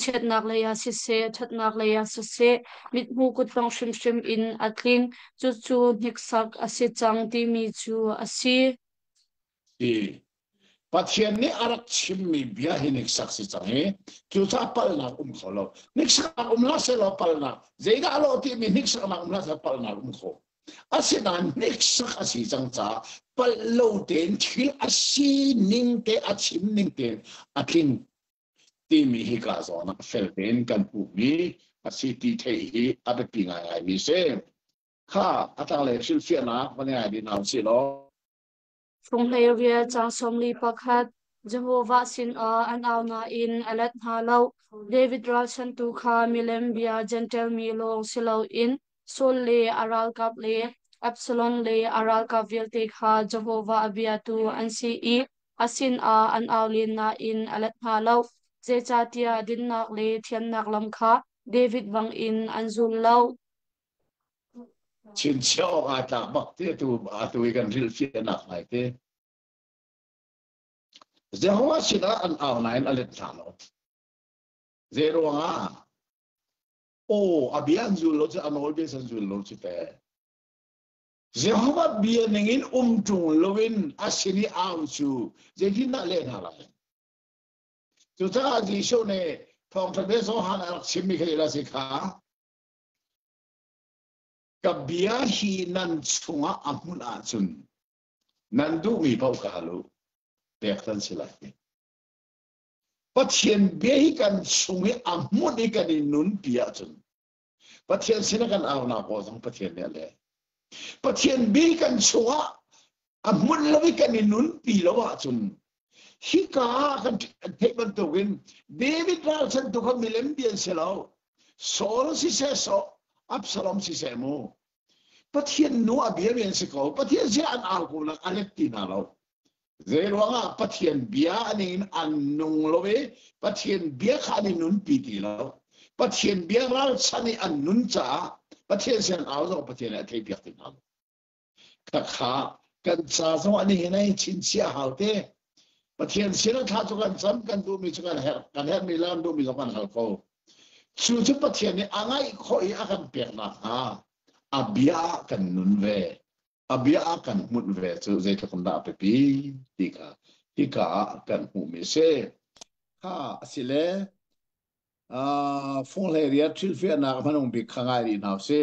chet nak le ya si se that nak le ya se mit mu kut tong shim in atling chu niksak asi chang ti mi chu asi pathian ni arak chim mi bia hi nik saksi change chu cha pal na kholo nik sak la se lo pal na zeiga lo ti mi nik sak na la se pal na kho asina nik sak asi chang cha pal lo ten thil asi ning te achim ning te akin ti mi hi ka zo na fel ten kan pu mi asi ti the hi abe pi ngai mi se kha atang le sil fia na ban ngai di na si lo phung lei ria chang som li pakhat Jehovah sin an aw na in alat na lo David Ralston tu kha milem bia gentle mi long silo in sol le aral kap le Absalom le aral kap vil te kha Jehovah abia tu an si I asin an aw lin na in alat na lo je chatia din nak le thian nak lam kha David bang in an zul lo chin chao ata bak te tu atu kan ril fia na ngai te Jehovah sila an aw nain alet thalo zero nga o abian zul lo an ol be san zul lo te Jehovah bia ningin tung lowin asini aw chu je hin na le na la tu ta ji sho ne thong ta be so han al chimi ke la sikha kabia hi nan chunga amun a chun nan du mi pau ka lo tek tan sila pathian be hi kan chungi amun ni kan nun pia chun pathian sina kan aw na ko jong pathian ne le pathian be kan chunga amun lo kan nun pi lo wa chun hi ka kan te ban to win David Ralston to kan milem bien selo Saul si se so Absalom si se mo pathian no abia bien se ko pathian se an al ko na alekti na lo zero nga pathian bia anin an nung lowe pathian bia khani nun piti lo pathian bia ral sani an nun cha pathian sen aw zo pathian a thei piak tin ha ka kha kan cha zo ani nei chin sia haute pathian sina tha chu kan sam kan du mi chu kan her mi lam du mi zo kan hal ko chu chu pathian ni angai khoi a kan pek na ha abia kan nun ve abia kan mun ve chu zai ta kun da pe pi tika kan hu mi se ha sile phong le ria thil fe na manong bi khangai ri naw se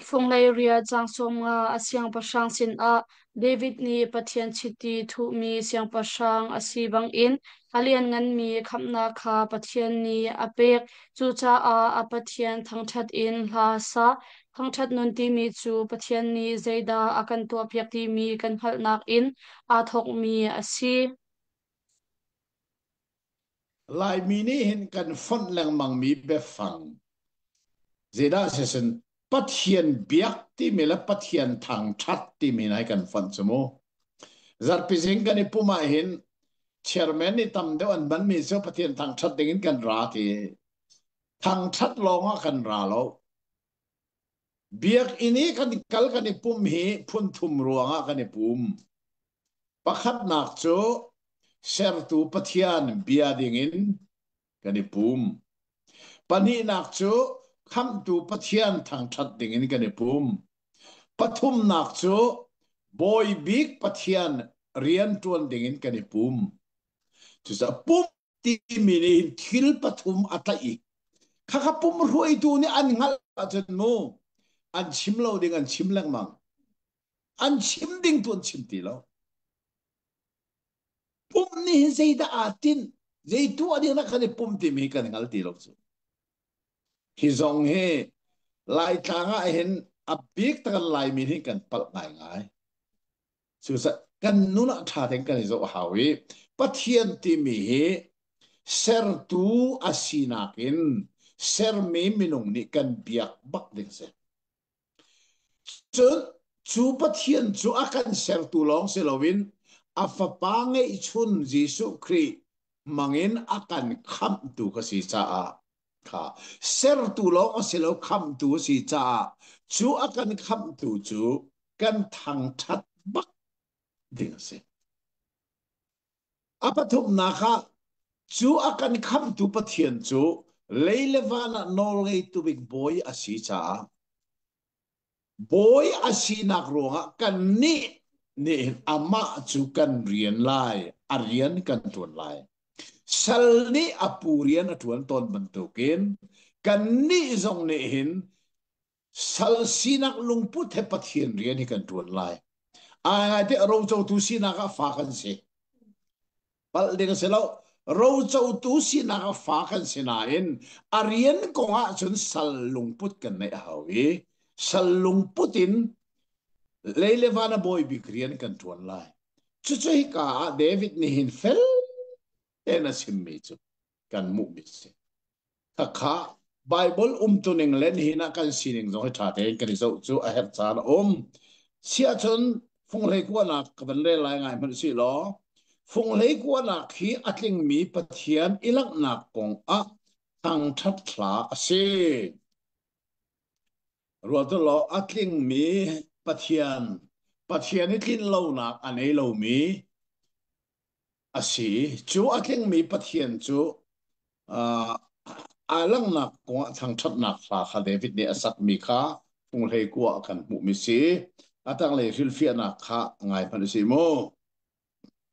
phong lei ria chang som nga asyang pasang sin a David ni pathian chiti thu mi siang pasang asi bang in alian ngan mi khamna kha pathian ni apek chu cha a pathian thangthat in hla sa thangthat nun ti mi chu pathian ni zeida akan to pyak ti mi kan hal nak in a thok mi asi lai mi ni hin kan fon lang mang mi be fang zeda sesen pathian biak ti mi la pathian thangthat ti mi nai kan fon chmo zar pizing kan ipuma hin chairman ni tam de an ban mi so pathian thangthat dingin kan ra ti thangthat longa kan ra lo biak ini kan kal kan ipum hi phun thum ruanga kan ipum pakhat nak cho ser tu pathian bia dingin kan ipum pani nak cho kham tu pathian thangthat dingin kan ipum pathum nak cho boy big pathian rian tuan dingin kan ipum chu sa pum ti mini thil pathum atai khaka pum ruai tu ni an ngal chen mo an chimlo ding an chimlang mang an chim ding tuan chim ti lo pum ni zeida atin zeitu adi na kan pum ti mi kan ngal ti lo chu hi zong he lai tanga hen abik tan lai mi hin kan pal ngai ngai chu sa kan nuna tha den kan zo hawi pathian ti mi he ser tu asinakin ser me minung ni kan biak bak ding se chun chu pathian chu akan ser tu long se lovin afapange ichun Jesu Kri mangin akan kham tu ka si cha a kha ser tu long se lo kham tu si cha chu akan kham tu chu kan thang that bak ding se apathum na kha chu akan kham tu pathian chu leilevana norway tu big boy asi cha boy asinak ronga kan ni ama chu kan rian lai arian kan tuan lai salni apurian atuan ton bentukin kan ni zong ni hin sal sinak lungput he pathian rian kan tuan lai a de ro chau tu sinaka fa kan se pal ding se lo ro chau tu sinaka fa kan sinain arian konga chun sal lungput kan nei hawi sal lungputin leilevana boy bi krian kan tuan lai chu chu ka David ni hin fel ena simmi chu kan mu mi se kha Bible tuning len hina kan sining zo tha te kan zo chu a her chan sia chun phung lei kwa na kan le lai ngai man si lo phung lei kwa na khi atling mi pathian ilak na kong a tang that thla ase ro to lo atling mi pathian ni tin lo na anei lo mi asi chu atling mi pathian chu alang nak ko thang that nak fa kha David ni asak mi kha phung lei kwa kan mu mi si atang le fil fi na kha ngai pan si mo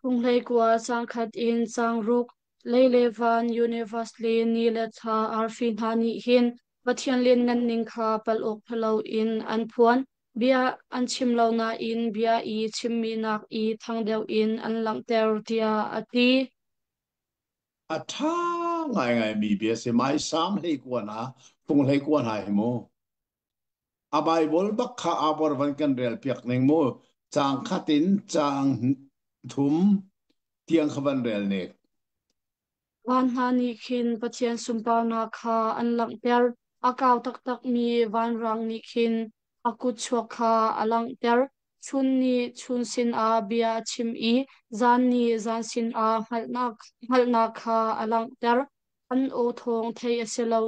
phong lei kwa chang khat in chang ruk leilevan universally ni le tha arfin hani hin pathian len ngan ning kha pal ok phalo in an phuan bia an chim lo na in bia I chim mi nak I thang deu in an lang ter tia ati atha ngai ngai mi be se mai sam lei kwa na phung lei kwa hai mo a Bible bak kha abor van kan rel piak neng mo chang khatin chang thum tiang khavan rel ne van hani khin pathian sumpaw na kha an lang ter akaw tak tak mi van rang ni khin akut chhuak kha alang ter chun ni chun sin a bia chim I zan ni zan sin a ngal na kha alang ter an o thong thei aselo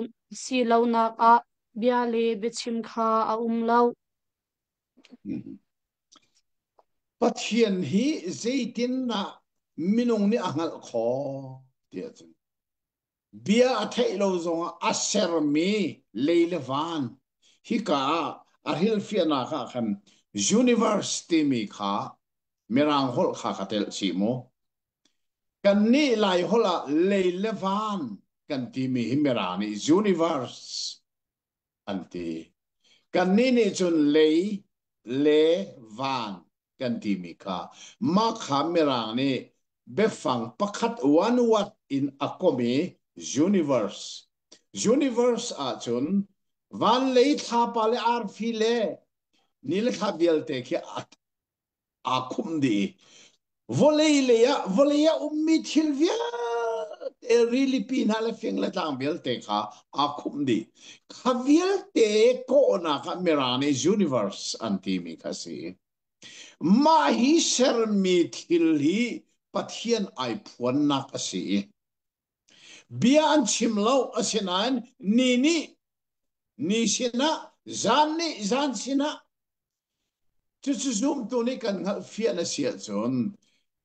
si lo nak a bia le bichim kha a lo pathian hi zaitin na minung ni angal kho tia chun bia athai lo zonga aser mi leile van hika arhil fiana ka kan universe timi kha merang hol kha katel simo kan ni lai hola leilevan kan timi himerani universe anti kan ni ni chun lei le van kan timi kha ma kha merani befang pakhat one what in akomi universe universe a chun van lei tha pale ar phile nil kha bial te khe akhum di voleia ummi thilvia e really pin hala feng la tang bial te kha akhum di khavial te ko na ka merani universe anti mi khasi ma hi ser mi thil hi pathian ai phuan na kasi bian chimlo asinan ni sina zan sina chu zoom tu ni kan ngal fian asia chon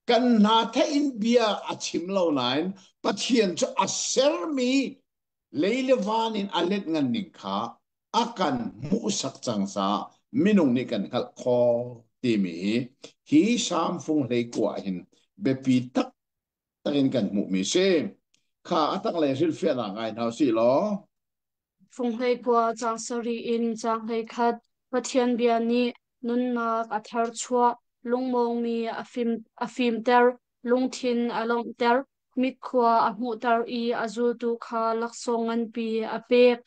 kan na tha in bia achim lo nain pathian chu aser mi leile van in alet ngan ning kha akan mu sak chang sa minung ni kan khal kho ti mi hi sam phung lei kwa hin be pi tak takin kan mu mi se kha atak le sil fian a ngai nau si lo phung hlei kwa chang sari in chang hlei khat pathian biani nun nak athar chua lungmong mi afim ter lungthin alom ter mit khwa amu tar I azu tu kha laksong an pi apek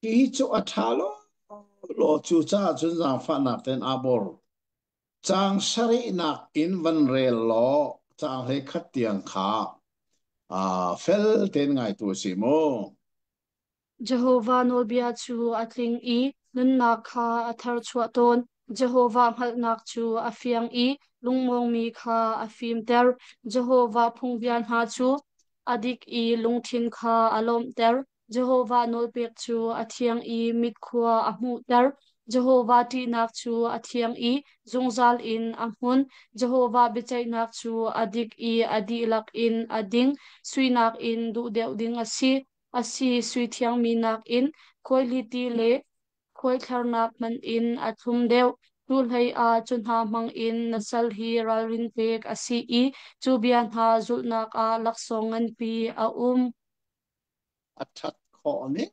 ki chu athalo lo chu cha chun jang fa nak ten abor chang sari nak in van rel lo chang he khat tiang kha fel ten ngai tu si mo Jehovah no bia chu atling I nun nak kha athar chua ton Jehovah hal nak chu afiang I lungmong mi kha afim ter Jehovah phung bian ha chu adik I lungthin kha alom ter Jehovah no pek chu athiang I mit khwa amu ter Jehovah ti nak chu athiang I zungzal in amun Jehovah bichai nak chu adik I adi lak in ading suinak in du deuh ding asi sui thiang mi nak in khoi li ti le khoi thlar nak man in athum deuh tu hlei a chun ha mang in nasal hi ral rin pek asi I chu bian ha zul nak a laksong an pi a athat kho ni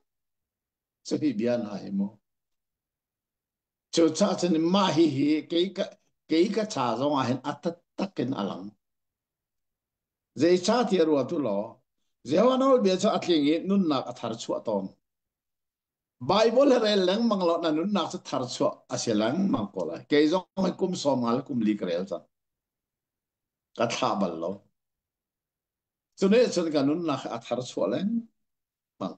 so hi bian hai mo chu cha chen ma hi ke ka cha zong a hen atat takin alang ze cha ti ru tu lo ze wa no bia cha atling I nun nak athar chu ton Bible re leng manglo na nun nak thar chu asilang mangkola ke zong mai kum som ngal kum li krel cha ka tha bal lo chu ne chun ka nun nak athar chu leng mang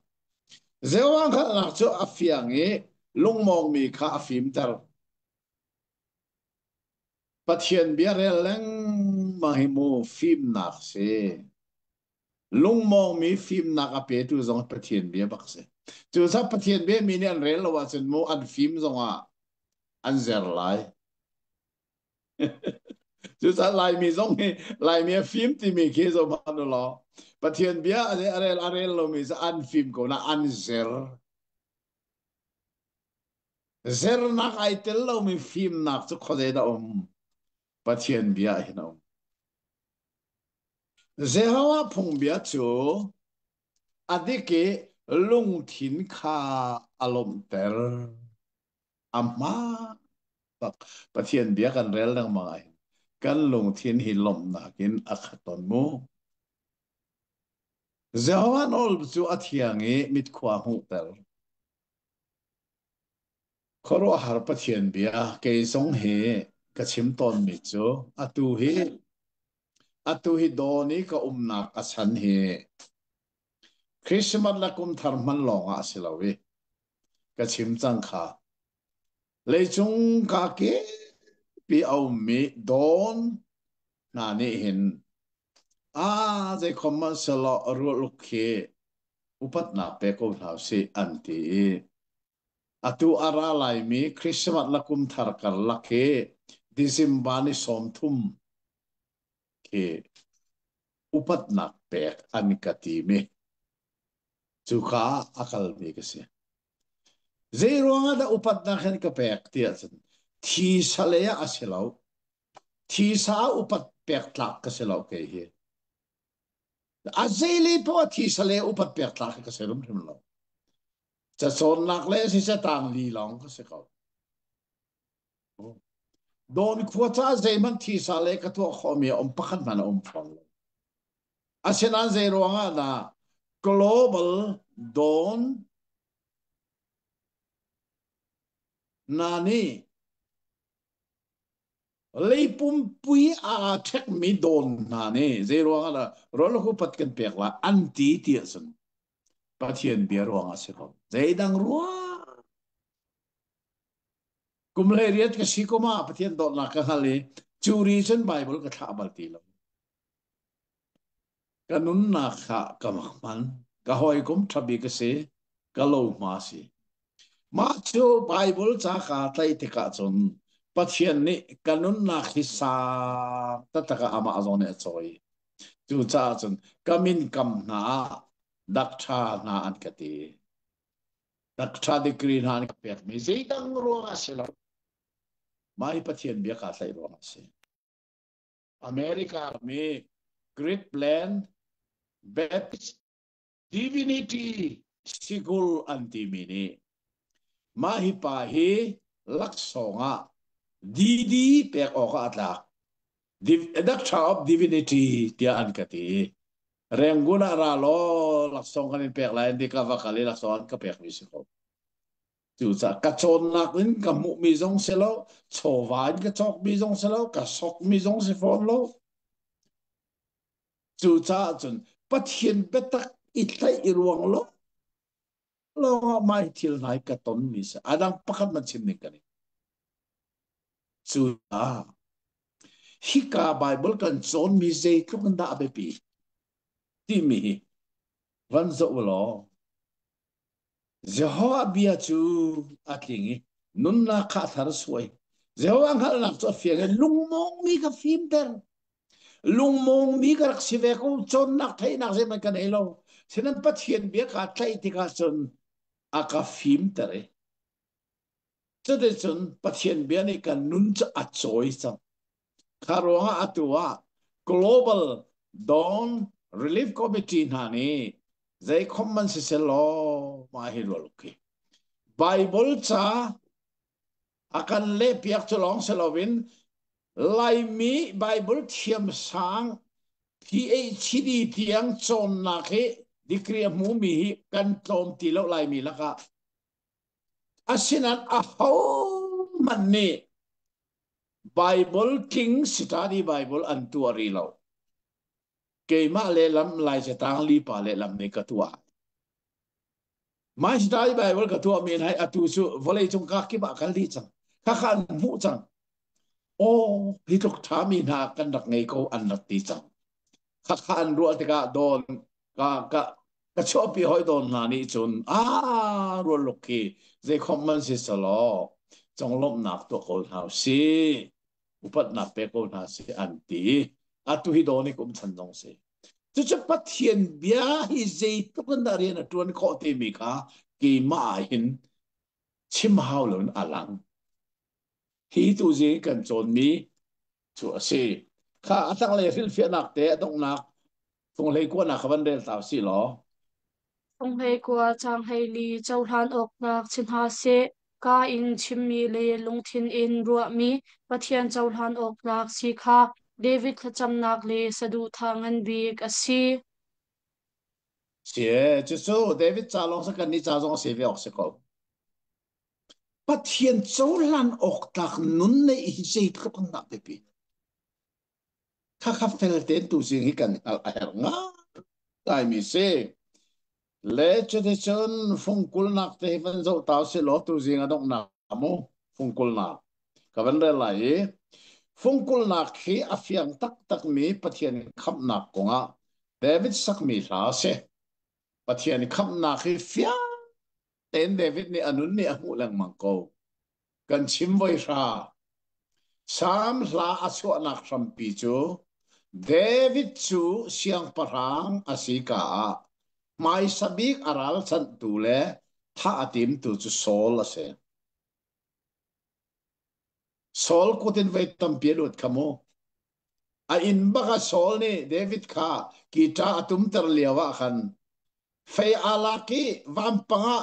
zewang kha nak chu afiang e lungmong mi kha afim tar pathian bia re leng mahimu phim nak se lungmong mi phim nak ape tu zong pathian bia bak se chu sa pathian bia mi ne an rel lo wa chen mo an phim zong a an zer lai chu sa lai mi zong ni lai mi phim ti mi ke zo ba no lo pathian bia are lo mi sa an phim ko na an zer nak ai tel lo mi phim nak chu khode da pathian bia hin zehawa phung bia chu adike lung thin kha alom ter amma bak pathian bia kan rel nang mai kan lung thin hi lom na kin akhaton mu zehawa nol chu athiange mit khwa hu ter khoro har pathian bia ke song he ka chim ton mi chu atu hi doni ka umnak asan he Christmas la kum thar man longa asilawi ka chim chang kha leichung ka ke pi au mi don na ni hin a ze common selo ru lukhe upat na pe ko thau si anti atu ara lai mi Christmas la kum thar kar lakhe December ni som thum ke upat na pe anikati me chu kha akal mi ke se zero nga da upat na khen ka pek tia chen thi salaya asilau thi sa upat pek tlak ka selau ke hi azeli po thi sale upat pek tlak ka selum him lo cha son nak le si sa tang li long ka se ko don khuata zeiman thi sale ka to khomi om pakhat man om phong asinan zero nga na global don nani leipum pui a thek mi don nani zero nga na rol khu pat kan pek la anti tiesan pathian bia ruang a se ko zeidang ruang kumle riat ka sikoma pathian dot na ka hale churi chen bible ka tha bal ti lo kanun na kha kamakman ka hoi kum thabi ka se ka lo ma si ma chu bible cha ka tai te ka chon pathian ni kanun na khi sa ta ta ka ama azon e choi chu cha chon kamin kam na dak tha na an ka ti dak tha de kri na an ka pek mi zeidang ruang a se lo mai pathian bia ka sai ruang a se America me Great Plan Baptist Divinity Sigul Antimini Mahi Pahi Laksonga Didi Pek Oka Atla Doctor of Divinity Tia Ankati Renguna Ralo Laksonga ni Pek Lain di Kavakali Laksongan ka Pek Misiko Jusa Kachon Nakin Kamu Mizong Selo Chovan Kachok Mizong Selo Kasok Mizong Sifon Lo Jusa Jun Patien Betak Itlay Iruang Lo lo mai thil nai ka ton mi sa adang pakat man chin ning kani chu a hi ka bible kan chon mi ze ku kan da be pi ti mi van zo lo jehovah bia chu atlingi nun na kha thar suai jehovah ngal nak cho fieng lung mong mi ka phim ter lung mong mi ka rak si ve ko chon nak thai nak se man kan elo sinan pathian bia ka thai ti ka chon aka phim ter这的阵不天边的个nun着啊做上，卡罗哈阿杜啊 Global Dawn Relief Committee 那里，在 common 是些咯，马希罗 OK。Bible cha akan le piak cholong selowin lai mi Bible thiam sang PhD tiang chon na ke dikri mu mi kan tom ti lo lai mi laka asinan a ho man ni Bible King Study Bible antu arilo. Keima le lam lai se tang li pa le lam ne katua. Mai study Bible katua min hai atu su volei chung ka ki ba kan li chang. Ka khan mu chang. O hi tok tha min ha kan dak ngei ko an dak ti chang. Ka khan ru te ka don ka chopi hoi don na ni chun ru lokki ze common si salo. Chong lom nak to ko hau si. Upat na pe ko na si anti atu hi doni kum chan dong se chu chu pathian bia hi ze to kan da re na tuan ko te mi ka ki ma hin chim hau lon alang hi tu je kan chon mi chu se kha atang le fil fi nak te dong nak tong le ko na khaban del taw si lo ông hay qua trang hay li châu han ok nak chin ha se ka in chim mi le lung thin in ruwa mi pathian châu han ok nak si kha David khacham nak le sadu thangan bik asi se chu chu David cha long sa kan ni cha jong se ve ok se ko pathian châu lan ok tak nun ne hi se ko kan na pe pi kha fel ten tu sing hi kan a her nga tai mi se le che de chon phong kul nak te van zo taw se lo tu sing adok na mo phong kul na ka van re lai phong kul nak khi a fiang tak tak mi pathian khap nak ko nga David sak mi la se pathian khap nak khi fiang ten David ni anun ni amu lang mang ko kan chim voi ra sam la asu nak sam pi chu David chu siang parang asika mai sabik aral san tu le tha atim tu chu Saul ase Saul kutin vai tampia lut kamo a in baka Saul ni David kha kita atum ter liawa khan fei alaki vampanga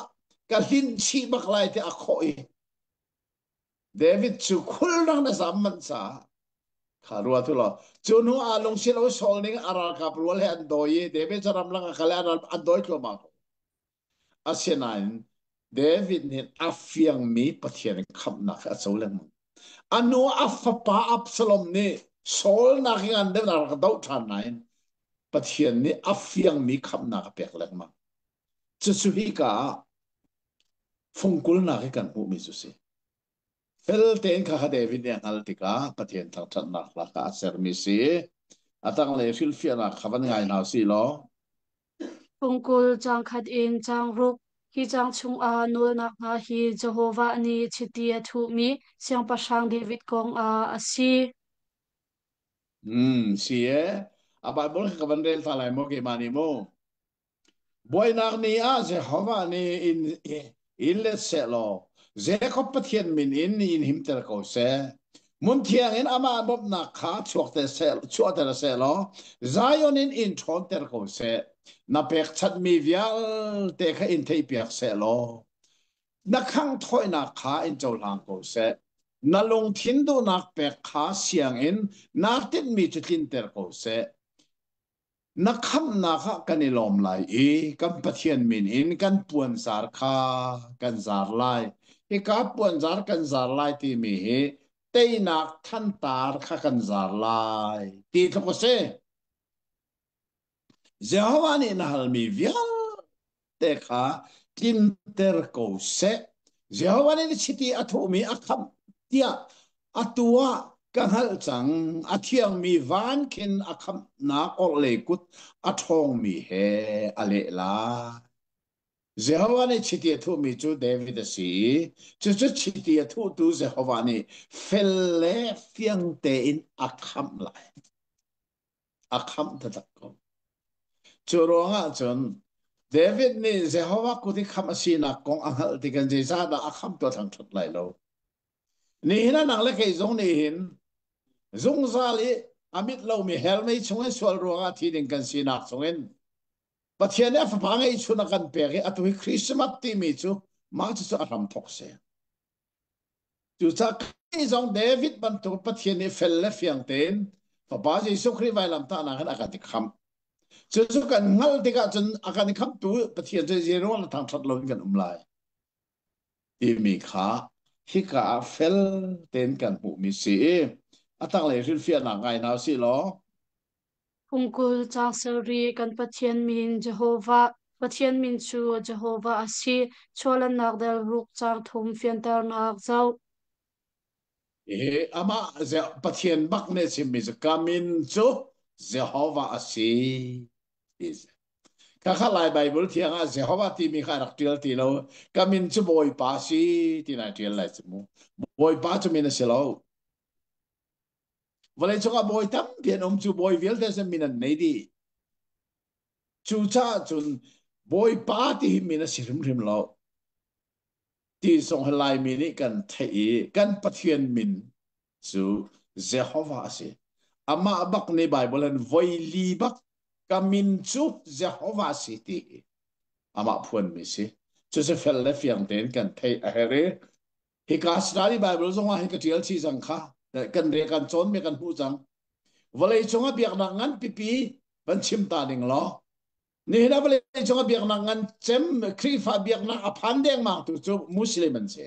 kalhin chi baklai te akhoi David chu khul nang na samman sa kharua tu lo chu nu along silo Saul ning aral kap rual he andoi David charam lang khala andoi klo ma asenain David nin afiang mi pathian khap na kha cholang anu afapa Absalom ni Saul na ngan de na ka dau than nain pathian ni afiang mi khap na ka pek lek ma chu chu hi ka fungkul na kan hu mi su se fel ten kha David ne ngal tika pathian thang that na la ka ser mi se atang le fil fia na khaban ngai na si lo Pungkul chang khat in chang ruk hi chang chung a nul nak nga hi Jehovah ni chiti a thu mi siang pasang David kong a asi si e aba bol khaban rel fa lai mo ke mani mo boy nak ni a Jehovah ni in let se lo ze ko pathian min in him ter ko se mun thiang in ama bob na kha chuak ter se lo zion in thon ter ko se na pek chat mi vial te kha in thei pek se lo na khang thoi na kha in chol hang ko se na long thin do nak pek kha siang in na tin mi chitlin ter ko se na kham na kha kanilom lai kan pathian min in kan puan zar kha kan zar lai hi ka puan zar kan zar lai ti mi hi tei nak than tar kha kan zar lai ti thoko se Jehovah ni na hal mi vial te kha tin ter ko se Jehovah ni chiti athu mi akham tia atua ka hal chang athiang mi van kin akham na ol le kut athong mi he ale la Jehovah ni chiti athu mi chu David si chu chiti athu tu Jehovah ni felle fiang te in akham lai akham ta ko chu ronga chon David ni Jehovah kuti kham asina kong anghal tikan jesa da akham to thang thot lai lo ni hina nang le ke zong ni hin zong zali amit lo mi hel mai chung swal ronga thi ding kan sina chungen pathian fa pangai chuna kan pe ge atu Christmas ti mi chu ma chu aram thok se chu cha ke zong David ban to pathian ni fel le fiang ten fa ba Jesu Christ vai lam ta na kan akan ti kham chu kan ngal ti ka chun akan kham tu pathian je zero na thang thot lo kan umlai ti mi kha hi ka fel ten kan hu mi si atang le rin fia na ngai na si lo Pungkul chang seri kan pathian min Jehovah pathian min chu Jehovah asi cholan nak del ruk chang thum fian tar nak zau ama ze pathian bak ne sim mi ze kamin chu Jehovah asi is ka khalai bible thianga Jehovah ti mi kha rak tial ti lo kamin chu boy pa si ti na tial lai chu boy pa chu min se lo vale chu ka boy tam pian chu boy vil te se min nei di chu cha chun boy pa ti min a sirim rim lo ti song halai mi ni kan thei kan pathian min chu Jehovah asi ama bak ni bible an voi li bak kamin chu Jehovah si ti ama phuan mi si chu se fel le fiang ten kan thei a here hi ka study bible zong a hi ka tial chi jang kha kan re kan chon me kan hu jang vale chonga biak na ngan pipi ban chim ta ding lo ni na vale chonga biak na ngan chem kri fa biak na aphan deng ma tu chu muslim an se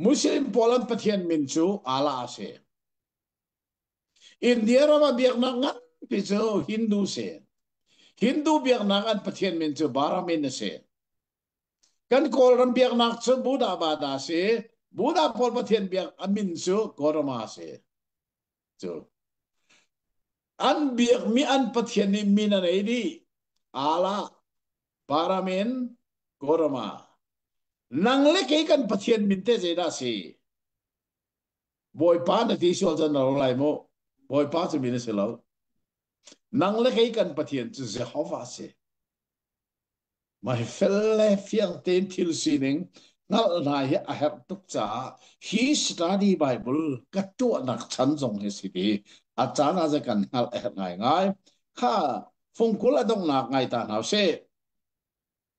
muslim polan pathian min chu ala se india ra biak na ngan pi chu hindu se hindu biak na ngan pathian min chu baramin se kan kol ran biak nak chu buddha bada se buddha pol pathian biak amin chu gorama se chu an biak mi an pathian ni min an ei di ala paramin gorama nang le ke kan pathian min te zeda si boy pa na ti sol jan ro lai mo boy pa chu min se lo nang le ke kan pathian chu Jehovah se mai felle fiang ten thil sining ngal na hi a her tuk cha hi study bible ka tu nak chan jong he si di a cha na za kan ngal a her ngai ngai kha phong kul adong nak ngai ta naw se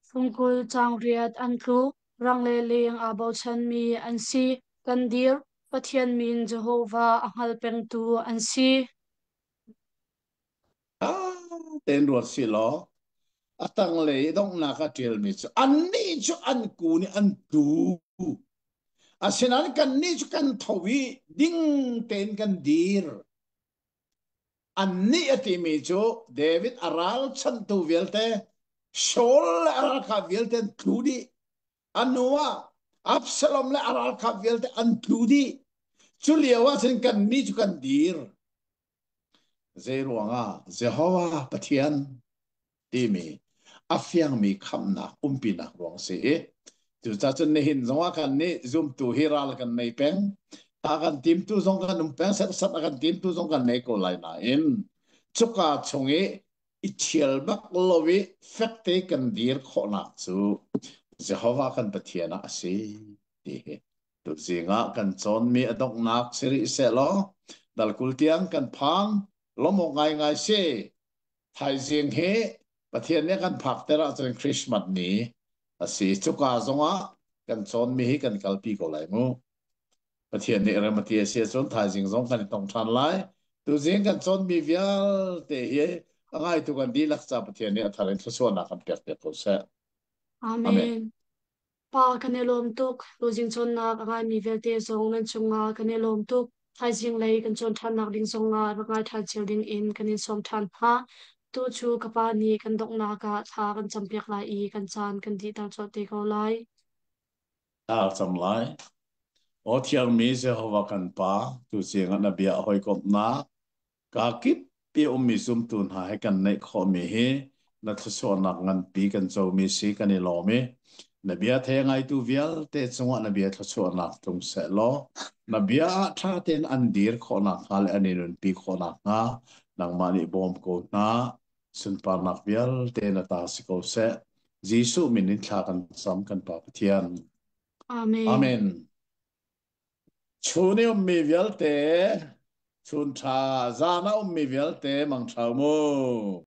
Fungkul chang riat an tlu rang le leng abo chan mi an si kan dir pathian min Jehovah angal peng tu an si a ten ruat si lo atang le dong na ka tel mi chu an ni chu an ku ni an tu asinan kan ni chu kan thawi ding ten kan dir an ni ati mi chu David aral chan tu velte Shaul aral ka velte tludi anua Absalom le aral ka velte an tludi chuliawa sin kan ni chu kan dir zeruanga Jehovah pathian timi afiang mi khamna umpina rong se tu cha chen ne hin zonga kan ni zoom tu hiral kan nei peng akan tim tu zong kan peng sat sat akan tim tu zong kan nei ko lai na in chuka chungi ichial bak lowi fakte kan dir kho na chu Jehovah kan pathiana ase ti tu zinga kan chon mi adok nak seri se lo dal kultiang kan phang lomo ngai ngai se thai jing he pathian ne kan phak tera chen Christmas ni asi chuka zonga kan chon mi hi kan kalpi ko lai mu pathian ne ramati ase chon thai jing zong kan tong than lai tu jing kan chon mi vial te ye angai tu kan di lak cha pathian ne tharen thso na kan pek pek ko se amen Amen pa kanelom tuk losing chon na ngai mi velte zong nan chunga kanelom tuk thai jing lei kan chon than nak ding zonga rangai thal chil ding in kanin som than ha tu chu kapa ni kan dok na ka tha kan champiak lai I kan chan kan di dal chot te ko lai al cham lai o thiang mi se hova kan pa tu jing na bia hoi kop na ka kip pi mi zum tun ha he kan nei kho mi he na thso nak ngan pi kan zo mi si kan ni lo mi na bia the ngai tu vial te chunga na bia thso nak tung se lo na bia tha ten an dir kho na khal ani nun pi kho na nga nang mani bom ko na sun par nak vial te na ta si ko se jisu minin thla kan sam kan pa pathian Amen amen chune mi vial te chun tha zana mi vial te mang thau mo